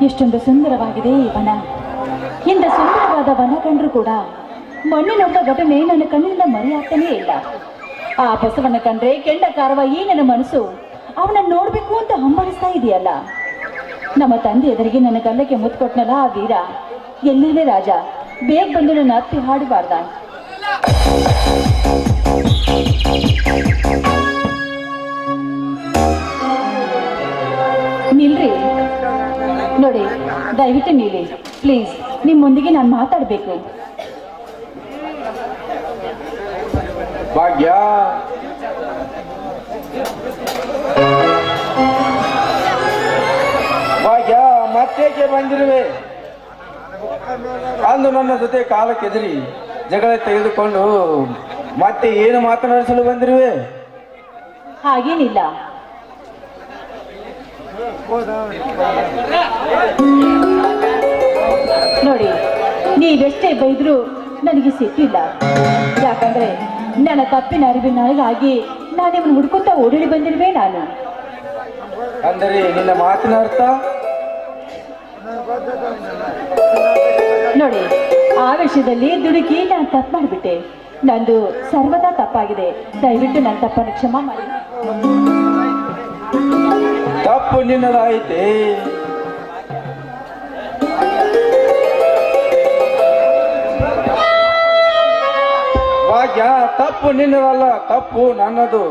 ಎಷ್ಟೊಂದು ಸುಂದರವಾಗಿದೆ ಈ ವನ. ಇಂಥ ಸುಂದರವಾದ ವನ ಕಂಡ್ರೂ ಕೂಡ ಮಣ್ಣಿನೊಬ್ಬ ಘಟನೆ ನನ್ನ ಕಣ್ಣಿಂದ ಮರೆಯಾಗ್ತಾನೇ ಇಲ್ಲ. ಆ ಬಸವನ ಕಂಡ್ರೆ ಕೆಂಡ ಕಾರವ ಈ ನನ್ನ ಮನಸ್ಸು ಅವನನ್ನು ನೋಡ್ಬೇಕು ಅಂತ ಹಂಬಲಿಸ್ತಾ ಇದೆಯಲ್ಲ. ನಮ್ಮ ತಂದೆ ಎದುರಿಗೆ ನನ್ನ ಗಲ್ಲಕ್ಕೆ ಮುತ್ಕೊಟ್ನಲ್ಲ ಆ ವೀರ, ಎಲ್ಲಿದೆ ರಾಜ? ಬೇಗ ಬಂದು ನನ್ನ ಹತ್ತಿ ಹಾಡಬಾರ್ದ? ನಿಲ್ರಿ, ನೋಡಿ, ದಯವಿಟ್ಟು ನಿಲ್ಲಿ ಪ್ಲೀಸ್. ನಿಮ್ಮೊಂದಿಗೆ ನಾನು ಮಾತಾಡಬೇಕು. ಭಾಗ್ಯ, ಭಾಗ್ಯ, ಮತ್ತೇಕೆ ಬಂದಿರುವೆ? ಅಂದು ನನ್ನ ಜೊತೆ ಕಾಲಕ್ಕೆದರಿ ಜಗಳ ತೆಗೆದುಕೊಂಡು ಮತ್ತೆ ಏನು ಮಾತನಾಡಿಸಲು ಬಂದಿರುವೆ? ಹಾಗೇನಿಲ್ಲ. ನೋಡಿ, ನೀವೆಷ್ಟೇ ಬೈದ್ರು ನನಗೆ ಸಿಟ್ಟಿಲ್ಲ. ಯಾಕಂದ್ರೆ ನನ್ನ ತಪ್ಪಿನ ಅರಿವಿನಾಗಿ ನಾನು ನಿಮ್ಮನ್ನು ಹುಡ್ಕೊಂತ ಓಡಾಡಿ ಬಂದಿರುವೆ ನಾನು. ಅಂದರೆ ನಿನ್ನ ಮಾತಿನ ಅರ್ಥ? ನೋಡಿ, ಆ ವಿಷಯದಲ್ಲಿ ದುಡುಕಿ ನಾನು ತಪ್ಪು ಮಾಡಿಬಿಟ್ಟೆ. ನಂದು ಸರ್ವದಾ ತಪ್ಪಾಗಿದೆ. ದಯವಿಟ್ಟು ನನ್ನ ತಪ್ಪನ್ನು ಕ್ಷಮಾ ಮಾಡಿ. ತಪ್ಪು ನಿನ್ನದಾಯಿತೆ. ಭಾಗ್ಯ, ತಪ್ಪು ನಿನ್ನದಲ್ಲ, ತಪ್ಪು ನನ್ನದು.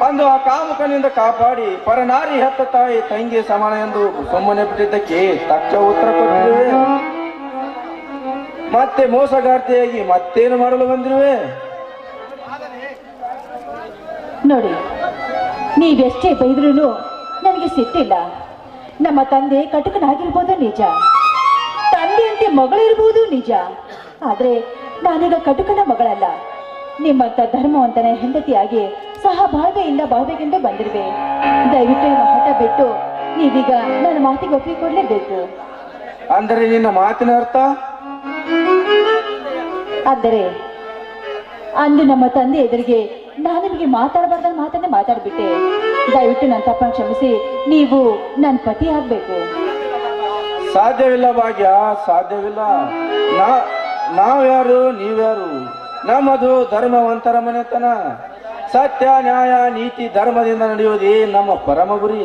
ಅಂದು ಆ ಕಾಮುಕನಿಂದ ಕಾಪಾಡಿ ಪರನಾರಿ ಹೆತ್ತ ತಾಯಿ ತಂಗಿ ಸಮಾನ ಎಂದು ಸುಮ್ಮನೆ ಬಿಟ್ಟಿದ್ದಕ್ಕೆ ತಕ್ಕ ಉತ್ತರ ಕೊಟ್ಟಿರುವೆ. ಮತ್ತೆ ಮೋಸಗಾರ್ತಿಯಾಗಿ ಮತ್ತೇನು ಮಾಡಲು ಬಂದಿರುವೆ? ನೋಡಿ, ನೀವೆಷ್ಟೇ ಬೈದ್ರೂ ನನಗೆ ಸಿಟ್ಟಿಲ್ಲ. ನಮ್ಮ ತಂದೆ ಕಟುಕನಾಗಿರ್ಬೋದು ನಿಜ, ತಂದೆಯಂತೆ ಮಗಳಿರ್ಬೋದು ನಿಜ. ಆದ್ರೆ ನಾನೀಗ ಕಟುಕನ ಮಗಳಲ್ಲ. ನಿಮ್ಮಂತ ಧರ್ಮವಂತನ ಹೆಂಡತಿಯಾಗಿ ಸಹ ಬಾಳ್ವೆಯಿಂದ ಬಾಳ್ಬೇಕೆಂದು ಬಂದಿರುವೆ. ದಯವಿಟ್ಟು ನಿಮ್ಮ ಹಠ ಬಿಟ್ಟು ನೀವೀಗ ನನ್ನ ಮಾತಿಗೆ ಒಪ್ಪಿಕೊಳ್ಳಲೇಬೇಕು. ಅಂದರೆ ನಿನ್ನ ಮಾತಿನ ಅರ್ಥ? ಅಂದರೆ ಅಂದು ನಮ್ಮ ತಂದೆ ಎದುರಿಗೆ ನಾನು ನಿಮಗೆ ಮಾತಾಡಬಾರ್ದ ಮಾತನ್ನೇ ಮಾತಾಡ್ಬಿಟ್ಟೆ. ದಯವಿಟ್ಟು ನನ್ನ ತಪ್ಪನ್ನು ಕ್ಷಮಿಸಿ ನೀವು ನನ್ನ ಪತಿ ಆಗ್ಬೇಕು. ಸಾಧ್ಯವಿಲ್ಲ ಭಾಗ್ಯ, ಸಾಧ್ಯವಿಲ್ಲ. ನಾವ್ಯಾರು, ನೀವ್ಯಾರು? ನಮ್ಮದು ಧರ್ಮವಂತರ ಮನೆತನ. ಸತ್ಯ, ನ್ಯಾಯ, ನೀತಿ, ಧರ್ಮದಿಂದ ನಡೆಯುವುದೇ ನಮ್ಮ ಪರಮ ಗುರಿ.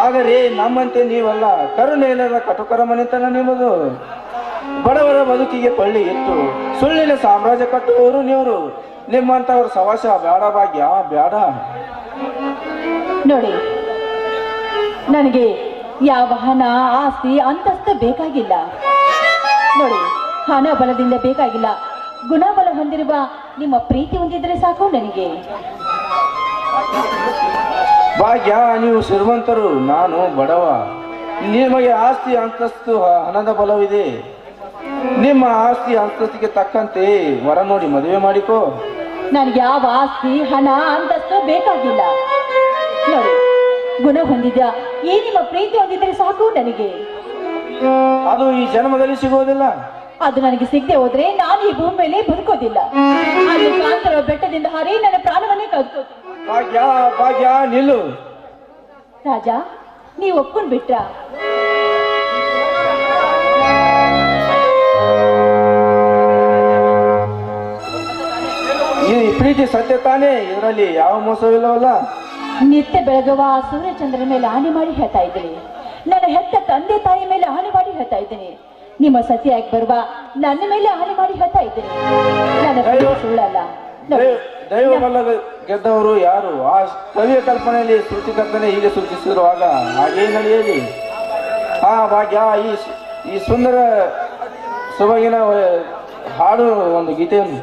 ಆದರೆ ನಮ್ಮಂತೆ ನೀವಲ್ಲ. ಕರುಣೆ ಇಲ್ಲದ ಕಟುಕರ ಮನೆತನ ನಿಮ್ಮದು. ಬಡವರ ಬದುಕಿಗೆ ಪಳ್ಳಿ ಇತ್ತು ಸುಳ್ಳಿನ ಸಾಮ್ರಾಜ್ಯ ಕಟ್ಟುವವರು ನೀವು. ನಿಮ್ಮಂತವ್ರ ಸವಾಸ ಬೇಡ ಭಾಗ್ಯ, ಬೇಡ. ನೋಡಿ, ನನಗೆ ಯಾವ ಹಣ, ಆಸ್ತಿ, ಅಂತಸ್ತು ಬೇಕಾಗಿಲ್ಲ. ನೋಡಿ, ಹಣ ಬಲದಿಂದ ಬೇಕಾಗಿಲ್ಲ. ಗುಣಬಲ ಹೊಂದಿರುವ ನಿಮ್ಮ ಪ್ರೀತಿ ಹೊಂದಿದ್ರೆ ಸಾಕು ನನಗೆ. ಭಾಗ್ಯ, ನೀವು ಶ್ರೀಮಂತರು, ನಾನು ಬಡವ. ನಿಮಗೆ ಆಸ್ತಿ, ಅಂತಸ್ತು, ಹಣದ ಬಲವಿದೆ. ನಿಮ್ಮ ಆಸ್ತಿ ಅಂತಸ್ತಿಗೆ ತಕ್ಕಂತೆ ವರ ನೋಡಿ ಮದುವೆ ಮಾಡಿಕೋ. ನನಗೆ ಯಾವ ಆಸ್ತಿ, ಹಣ, ಅಂತಸ್ತು ಬೇಕಾಗಿಲ್ಲ. ನೋಡಿ, ಗುಣ ಹೊಂದಿದ ಈ ನಿಮ್ಮ ಪ್ರೀತಿ ಹೊಂದಿದ್ರೆ ಸಾಕು ನನಗೆ. ಅದು ಈ ಜನ್ಮದಲ್ಲಿ ಸಿಗೋದಿಲ್ಲ. ಅದು ನನಗೆ ಸಿಗದೆ ಹೋದ್ರೆ ನಾನು ಈ ಭೂಮಿ ಮೇಲೆ ಬದುಕೋದಿಲ್ಲ. ಅಲ್ಲಿ ಕಾಂತರ ಬೆಟ್ಟದಿಂದ ಹಾರಿ ನನ್ನ ಪ್ರಾಣವನ್ನೇ ಕಳ್ಕೋತೀನಿ. ಭಾಗ್ಯ, ಭಾಗ್ಯ, ನಿಲ್ಲು. ರಾಜ, ನೀವು ಒಪ್ಕೊಂಡ್ ಬಿಟ್ರ? ಈ ಪ್ರೀತಿ ಸತ್ಯ ತಾನೇ, ಇದರಲ್ಲಿ ಯಾವ ಮೋಸವಿಲ್ಲವಲ್ಲ. ನಿತ್ಯ ಬೆಳಗುವ ಆ ಸೂರ್ಯಚಂದ್ರನ ಮೇಲೆ ಆಣೆ ಮಾಡಿ ಹೇಳ್ತಾ ಇದ್ದೀನಿ. ನನ್ನ ಹೆತ್ತ ತಂದೆ ತಾಯಿ ಮೇಲೆ ಆಣೆ ಮಾಡಿ ಹೇಳ್ತಾ ಇದ್ದೀನಿ. ನಿಮ್ಮ ಸತಿಯಾಗಿ ಬರುವ ನನ್ನ ಮೇಲೆ ಆಣೆ ಮಾಡಿ ಹೇಳ್ತಾ ಇದ್ದೀನಿ. ನನ್ನ ಸುಳ್ಳಲ್ಲ. ದೈವ ಬಲ್ಲ ಗೆದ್ದವರು ಯಾರು? ಆ ಕವಿಯ ಕಲ್ಪನೆಯಲ್ಲಿ ಸೃಷ್ಟಿಕರ್ತನೆ ಹೀಗೆ ಸೃಷ್ಟಿಸಿರುವಾಗ ಹಾಗೇ ನಡೆಯಲಿ. ಆ ಭಾಗ್ಯ, ಈ ಸುಂದರ ಸೊಬಗಿನ ಹಾಡು ಒಂದು ಗೀತೆಯನ್ನು